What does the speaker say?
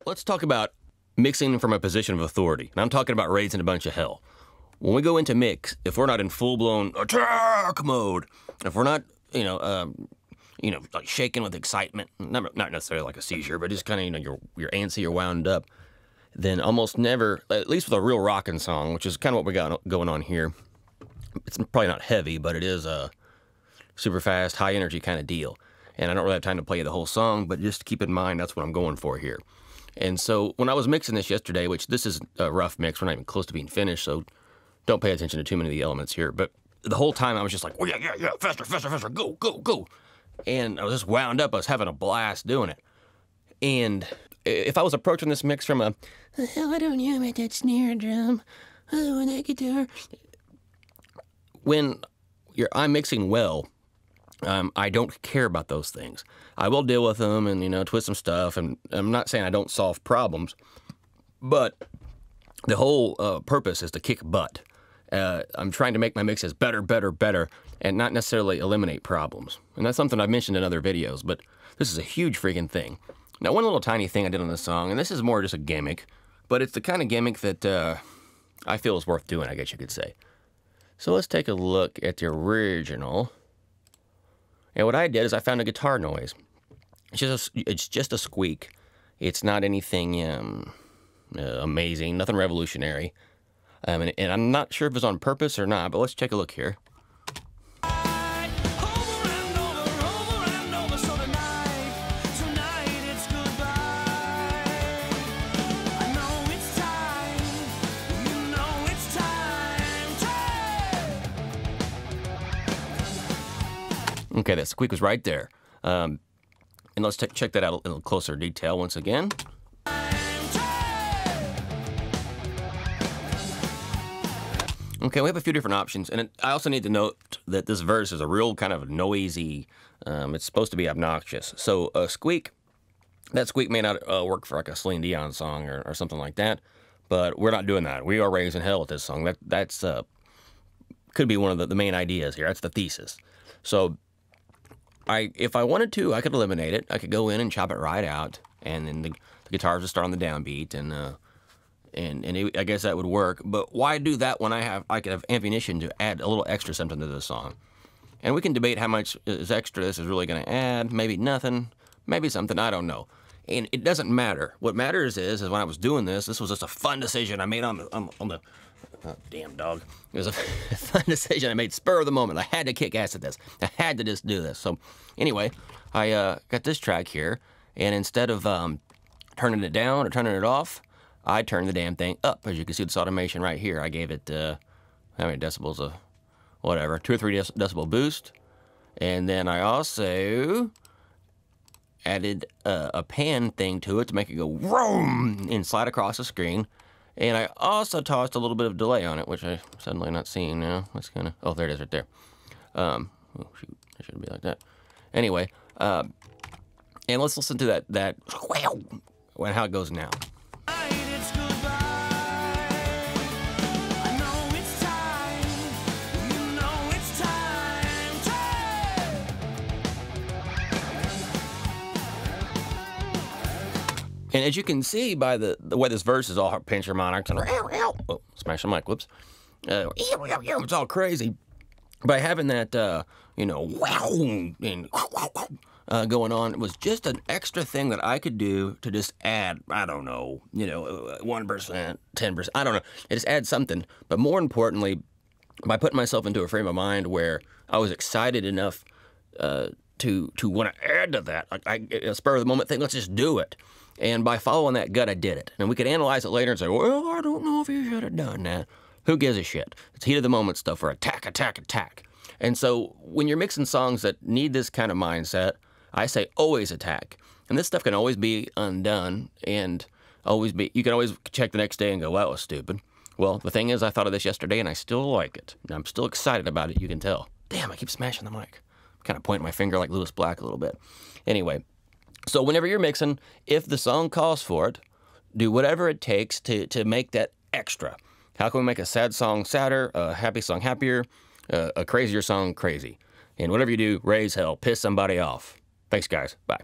let's talk about mixing from a position of authority. And I'm talking about raising a bunch of hell. When we go into mix, if we're not in full-blown attack mode, if we're not, like shaking with excitement, not necessarily like a seizure, but just kind of, you're antsy, you're wound up, then almost never, at least with a real rockin' song, which is kind of what we got going on here, it's probably not heavy, but it is a super fast, high energy kind of deal. And I don't really have time to play you the whole song, but just keep in mind that's what I'm going for here. And so when I was mixing this yesterday, which this is a rough mix, we're not even close to being finished, so don't pay attention to too many of the elements here. But the whole time I was just like, oh, yeah, faster, go. And I was just wound up. I was having a blast doing it. And if I was approaching this mix from I don't know about that snare drum, oh, and that guitar. When I'm mixing well, I don't care about those things. I will deal with them and, twist some stuff. And I'm not saying I don't solve problems, but the whole purpose is to kick butt. I'm trying to make my mixes better, and not necessarily eliminate problems. And that's something I've mentioned in other videos, but this is a huge freaking thing. Now, one little tiny thing I did on this song, and this is more just a gimmick, but it's the kind of gimmick that I feel is worth doing, I guess you could say. So let's take a look at the original. And what I did is I found a guitar noise. It's just a squeak. It's not anything amazing, nothing revolutionary. And I'm not sure if it's on purpose or not, but let's take a look here. Okay, that squeak was right there. And let's check that out in a little closer detail once again. Okay, we have a few different options, and I also need to note that this verse is a real kind of noisy, it's supposed to be obnoxious. So a squeak, that squeak may not work for like a Celine Dion song or something like that, but we're not doing that. We are raising hell with this song. That's could be one of the main ideas here. That's the thesis. So if I wanted to, I could eliminate it. I could go in and chop it right out, and then the guitars would start on the downbeat, and I guess that would work. But why do that when I could have ammunition to add a little extra something to the song? And we can debate how much is extra this is really going to add. Maybe nothing, maybe something, I don't know. And it doesn't matter. What matters is when I was doing this was just a fun decision I made on the oh, damn dog. It was a fun decision I made, spur of the moment. I had to kick ass at this. I had to just do this. So anyway, I got this track here, and instead of turning it down or turning it off, I turned the damn thing up. As you can see, this automation right here, I gave it, how many decibels of whatever, 2 or 3 decibel boost. And then I also added a pan thing to it to make it go vroom and slide across the screen. And I also tossed a little bit of delay on it, which I'm suddenly not seeing now. That's kind of, oh, there it is right there. Oh, shoot, it shouldn't be like that. Anyway, and let's listen to that and how it goes now. And as you can see by the way this verse is all pinch harmonics and oh, smash the mic, whoops. It's all crazy. By having that, wow, and going on, it was just an extra thing that I could do to just add, I don't know, 1%, 10%, I don't know. It just adds something. But more importantly, by putting myself into a frame of mind where I was excited enough to want to add to that, a spur of the moment thing, let's just do it. And by following that gut, I did it. And we could analyze it later and say, well, I don't know if you should have done that. Who gives a shit? It's heat of the moment stuff for attack. And so when you're mixing songs that need this kind of mindset, I say always attack. And this stuff can always be undone and you can always check the next day and go, well, that was stupid. Well, the thing is, I thought of this yesterday and I still like it. And I'm still excited about it, you can tell. Damn, I keep smashing the mic. I'm kind of pointing my finger like Lewis Black a little bit. Anyway. So whenever you're mixing, if the song calls for it, do whatever it takes to make that extra. How can we make a sad song sadder, a happy song happier, a crazier song crazy? And whatever you do, raise hell, piss somebody off. Thanks, guys. Bye.